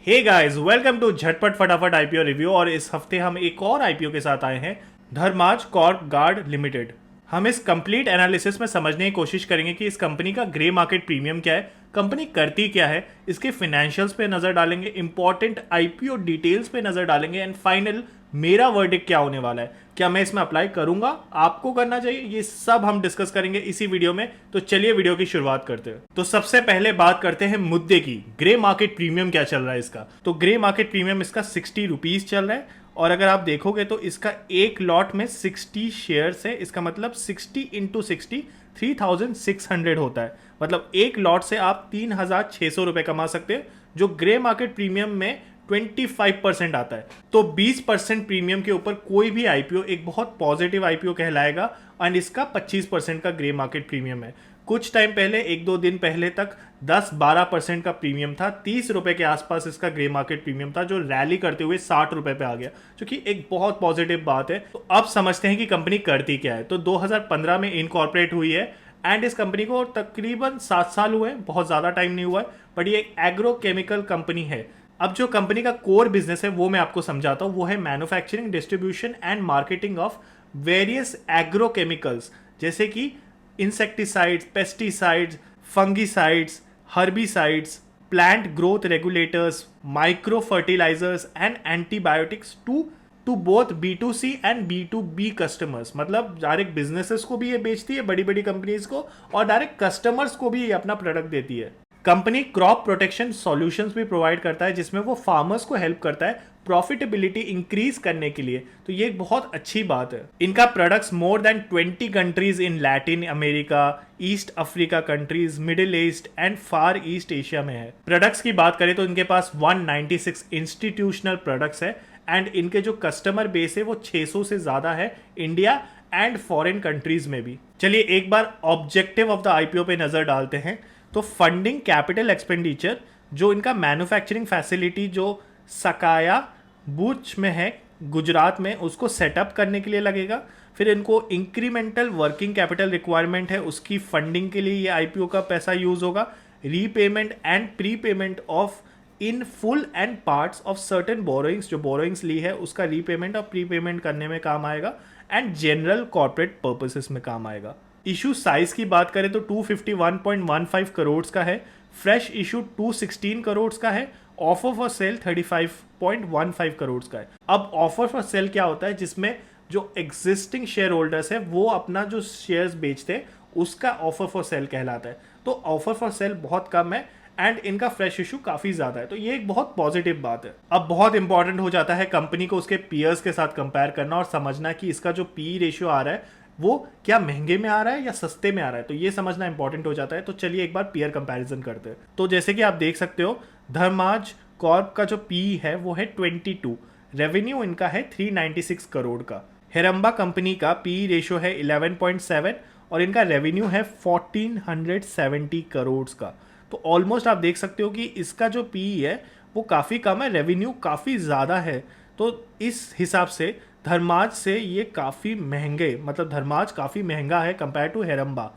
Hey guys, welcome to झटपट फटाफट IPO review. और इस हफ्ते हम एक और आईपीओ के साथ आए हैं, धर्माज कॉर्प गार्ड लिमिटेड। हम इस कंप्लीट एनालिसिस में समझने की कोशिश करेंगे कि इस कंपनी का ग्रे मार्केट प्रीमियम क्या है, कंपनी करती क्या है, इसके फाइनेंशियल्स पे नजर डालेंगे, इंपॉर्टेंट आईपीओ डिटेल्स पे नजर डालेंगे एंड फाइनल मेरा वर्डिक्ट क्या होने वाला है, क्या मैं इसमें अप्लाई करूंगा, आपको करना चाहिए, ये सब हम डिस्कस करेंगे इसी वीडियो में। तो चलिए वीडियो की शुरुआत करते हैं। तो सबसे पहले बात करते हैं मुद्दे की, ग्रे मार्केट प्रीमियम क्या चल रहा है इसका। तो ग्रे मार्केट प्रीमियम इसका 60 रुपीज चल रहा है और अगर आप देखोगे तो इसका एक लॉट में 60 शेयर्स है। इसका मतलब 60 इंटू 60 3600 होता है। मतलब एक लॉट से आप 3600 रुपए कमा सकते हैं, जो ग्रे मार्केट प्रीमियम में 25% आता है। तो 20% प्रीमियम के ऊपर कोई भी आईपीओ एक बहुत पॉजिटिव आईपीओ कहलाएगा एंड इसका 25% का ग्रे मार्केट प्रीमियम है। कुछ टाइम पहले, एक दो दिन पहले तक 10-12% का प्रीमियम था। 30 रुपए के आसपास इसका ग्रे मार्केट प्रीमियम था, जो रैली करते हुए 60 रुपए पे आ गया, जो कि एक बहुत पॉजिटिव बात है। तो अब समझते हैं कि कंपनी करती क्या है। तो 2015 में इनकॉर्पोरेट हुई है एंड इस कंपनी को तकरीबन 7 साल हुए, बहुत ज़्यादा टाइम नहीं हुआ है, बट ये एक एग्रोकेमिकल कंपनी है। अब जो कंपनी का कोर बिजनेस है वो मैं आपको समझाता हूँ। वो है manufacturing, distribution and marketing of various agrochemicals, जैसे कि insecticides, pesticides, fungicides, herbicides, plant growth regulators, micro fertilisers and antibiotics to both B2C and B2B customers. मतलब डायरेक्ट बिजनेसेस को भी ये बेचती है, बड़ी बड़ी कंपनीज को, और डायरेक्ट कस्टमर्स को भी ये अपना प्रोडक्ट देती है। कंपनी क्रॉप प्रोटेक्शन सॉल्यूशंस भी प्रोवाइड करता है, जिसमें वो फार्मर्स को हेल्प करता है प्रॉफिटेबिलिटी इंक्रीज करने के लिए। तो ये एक बहुत अच्छी बात है। इनका products more than 20 countries in Latin America, east Africa countries, middle east and far east Asia में है। प्रोडक्ट्स की बात करें तो इनके पास 196 इंस्टीट्यूशनल प्रोडक्ट्स है एंड इनके जो कस्टमर बेस है वो 600 से ज्यादा है, इंडिया एंड फॉरेन कंट्रीज में भी। चलिए एक बार ऑब्जेक्टिव ऑफ द आईपीओ पे नजर डालते हैं। तो फंडिंग कैपिटल एक्सपेंडिचर, जो इनका मैन्युफैक्चरिंग फैसिलिटी जो सकाया बुच में है गुजरात में, उसको सेटअप करने के लिए लगेगा। फिर इनको इंक्रीमेंटल वर्किंग कैपिटल रिक्वायरमेंट है, उसकी फंडिंग के लिए ये आईपीओ का पैसा यूज होगा। Repayment and prepayment of in full and parts of certain borrowings, जो बोरोइंग्स ली है उसका रीपेमेंट और प्रीपेमेंट करने में काम आएगा एंड जनरल कॉर्पोरेट पर्पसेस में काम आएगा। इशू साइज की बात करें तो 251.15 करोड़ का है। फ्रेश इशू 216 करोड़ का है। ऑफर फॉर सेल 35.15 करोड़ का है। अब ऑफर फॉर सेल क्या होता है, जिसमें जो एग्जिस्टिंग शेयर होल्डर्स है वो अपना जो शेयर्स बेचते हैं उसका ऑफर फॉर सेल कहलाता है। तो ऑफर फॉर सेल बहुत कम है एंड इनका फ्रेश इशू काफी ज्यादा है। तो ये एक बहुत पॉजिटिव बात है। अब बहुत इंपॉर्टेंट हो जाता है कंपनी को उसके पीयर्स के साथ कंपेयर करना और समझना कि इसका जो पी रेशियो आ रहा है वो क्या महंगे में आ रहा है या सस्ते में आ रहा है। तो ये समझना इंपॉर्टेंट हो जाता है। तो चलिए एक बार पीयर कंपैरिजन करते हैं। तो जैसे कि आप देख सकते हो, धर्माज कॉर्प का जो पी है वो है 22, रेवेन्यू इनका है 396 करोड़ का। हेरम्बा कंपनी का पी रेशियो है 11.7 और इनका रेवेन्यू है 1470 करोड़ का। तो ऑलमोस्ट आप देख सकते हो कि इसका जो पी है वो काफ़ी कम है, रेवेन्यू काफ़ी ज़्यादा है। तो इस हिसाब से धर्माज से ये काफ़ी महंगे, मतलब धर्माज काफ़ी महंगा है कंपेयर टू हेरम्बा।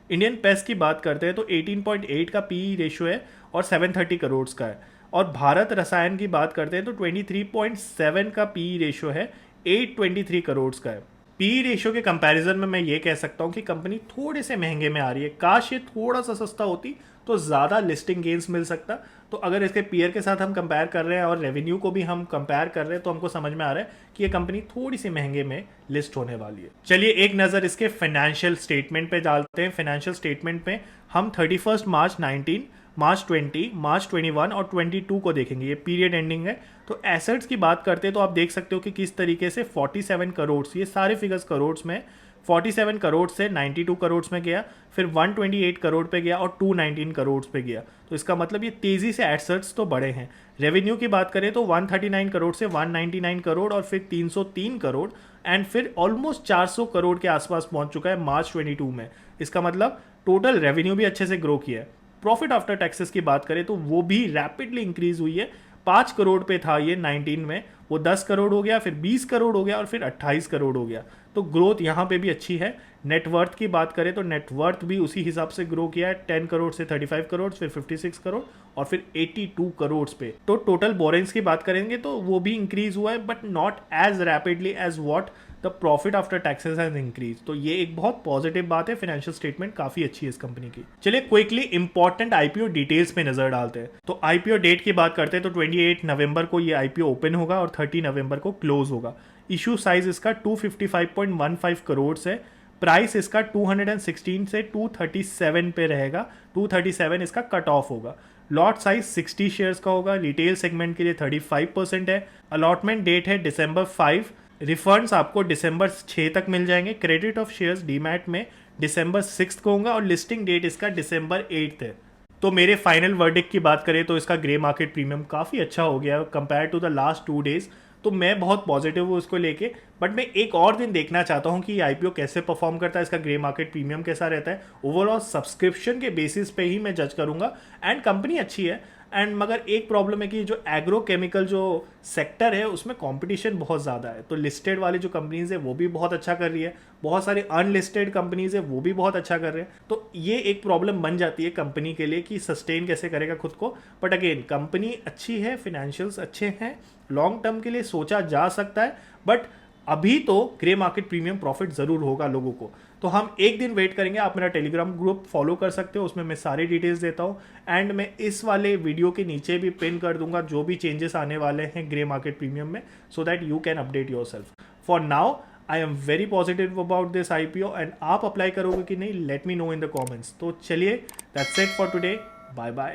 इंडियन पेस की बात करते हैं तो 18.8 का पी रेशियो है और 730 करोड़ का है। और भारत रसायन की बात करते हैं तो 23.7 का पी रेशियो है, 823 करोड़ का है। पी रेशियो के कंपैरिजन में मैं ये कह सकता हूँ कि कंपनी थोड़े से महंगे में आ रही है। काश ये थोड़ा सा सस्ता होती तो ज़्यादा लिस्टिंग गेन्स मिल सकता। तो अगर इसके पीयर के साथ हम कंपेयर कर रहे हैं और रेवेन्यू को भी हम कंपेयर कर रहे हैं तो हमको समझ में आ रहा है कि ये कंपनी थोड़ी सी महंगे में लिस्ट होने वाली है। चलिए एक नज़र इसके फाइनेंशियल स्टेटमेंट पे डालते हैं। फाइनेंशियल स्टेटमेंट में हम 31 मार्च 19, मार्च 20, मार्च 21 और 22 को देखेंगे। ये पीरियड एंडिंग है। तो एसेट्स की बात करते हैं तो आप देख सकते हो कि किस तरीके से 47 करोड़, ये सारे फिगर्स करोड़ में, 47 करोड़ से 92 करोड़ में गया, फिर 128 करोड़ पे गया और 219 करोड़ पे गया। तो इसका मतलब ये तेज़ी से एसेट्स तो बढ़े हैं। रेवेन्यू की बात करें तो 139 करोड़ से 199 करोड़ और फिर 303 करोड़ एंड फिर ऑलमोस्ट 400 करोड़ के आसपास पहुंच चुका है मार्च 22 में। इसका मतलब टोटल रेवेन्यू भी अच्छे से ग्रो किया है। प्रॉफिट आफ्टर टैक्सेस की बात करें तो वो भी रैपिडली इंक्रीज हुई है। 5 करोड़ पे था ये 19 में, वो 10 करोड़ हो गया, फिर 20 करोड़ हो गया और फिर 28 करोड़ हो गया। तो ग्रोथ यहाँ पे भी अच्छी है। नेटवर्थ की बात करें तो नेटवर्थ भी उसी हिसाब से ग्रो किया है, 10 करोड़ से 35 करोड़, फिर 56 करोड़ और फिर 82 करोड़ पे। तो टोटल बोरेंस की बात करेंगे तो वो भी इंक्रीज हुआ है, but not as rapidly as what the profit after taxes has increase. तो ये एक बहुत पॉजिटिव बात है, फाइनेंशियल स्टेटमेंट काफी अच्छी है इस कंपनी की। चलिए क्विकली इंपॉर्टेंट आईपीओ डिटेल्स पे नजर डालते हैं। तो आईपीओ डेट की बात करते हैं तो 28 नवंबर को ये आईपीओ ओपन होगा और 30 नवंबर को क्लोज होगा। इशू साइज इसका 255.15 करोड़ है। प्राइस इसका 216 से 237 पे रहेगा। 237 इसका कट ऑफ होगा। लॉट साइज 60 शेयर्स का होगा। रिटेल सेगमेंट के लिए 35% है। अलॉटमेंट डेट है December 5। रिफंड्स आपको December 6 तक मिल जाएंगे। क्रेडिट ऑफ शेयर्स डीमैट में December 6 को होगा और लिस्टिंग डेट इसका December 8 है। तो मेरे फाइनल वर्डिक्ट की बात करें तो इसका ग्रे मार्केट प्रीमियम काफ़ी अच्छा हो गया compare to the last 2 days. तो मैं बहुत पॉजिटिव हूँ उसको लेके, बट मैं एक और दिन देखना चाहता हूँ कि ये आईपीओ कैसे परफॉर्म करता है, इसका ग्रे मार्केट प्रीमियम कैसा रहता है। ओवरऑल सब्सक्रिप्शन के बेसिस पे ही मैं जज करूँगा। एंड कंपनी अच्छी है एंड मगर एक प्रॉब्लम है कि जो एग्रो केमिकल जो सेक्टर है उसमें कंपटीशन बहुत ज़्यादा है। तो लिस्टेड वाली जो कंपनीज है वो भी बहुत अच्छा कर रही है, बहुत सारे अनलिस्टेड कंपनीज है वो भी बहुत अच्छा कर रहे हैं। तो ये एक प्रॉब्लम बन जाती है कंपनी के लिए कि सस्टेन कैसे करेगा खुद को। बट अगेन कंपनी अच्छी है, फिनेंशियल्स अच्छे हैं, लॉन्ग टर्म के लिए सोचा जा सकता है। बट अभी तो ग्रे मार्केट प्रीमियम प्रॉफिट ज़रूर होगा लोगों को। तो हम एक दिन वेट करेंगे। आप मेरा टेलीग्राम ग्रुप फॉलो कर सकते हो, उसमें मैं सारी डिटेल्स देता हूँ। एंड मैं इस वाले वीडियो के नीचे भी पिन कर दूंगा जो भी चेंजेस आने वाले हैं ग्रे मार्केट प्रीमियम में, so that you can update your self. For now I am very positive about this IPO and आप अप्लाई करोगे कि नहीं, let me know in the comments. तो चलिए, that's it for today, bye bye.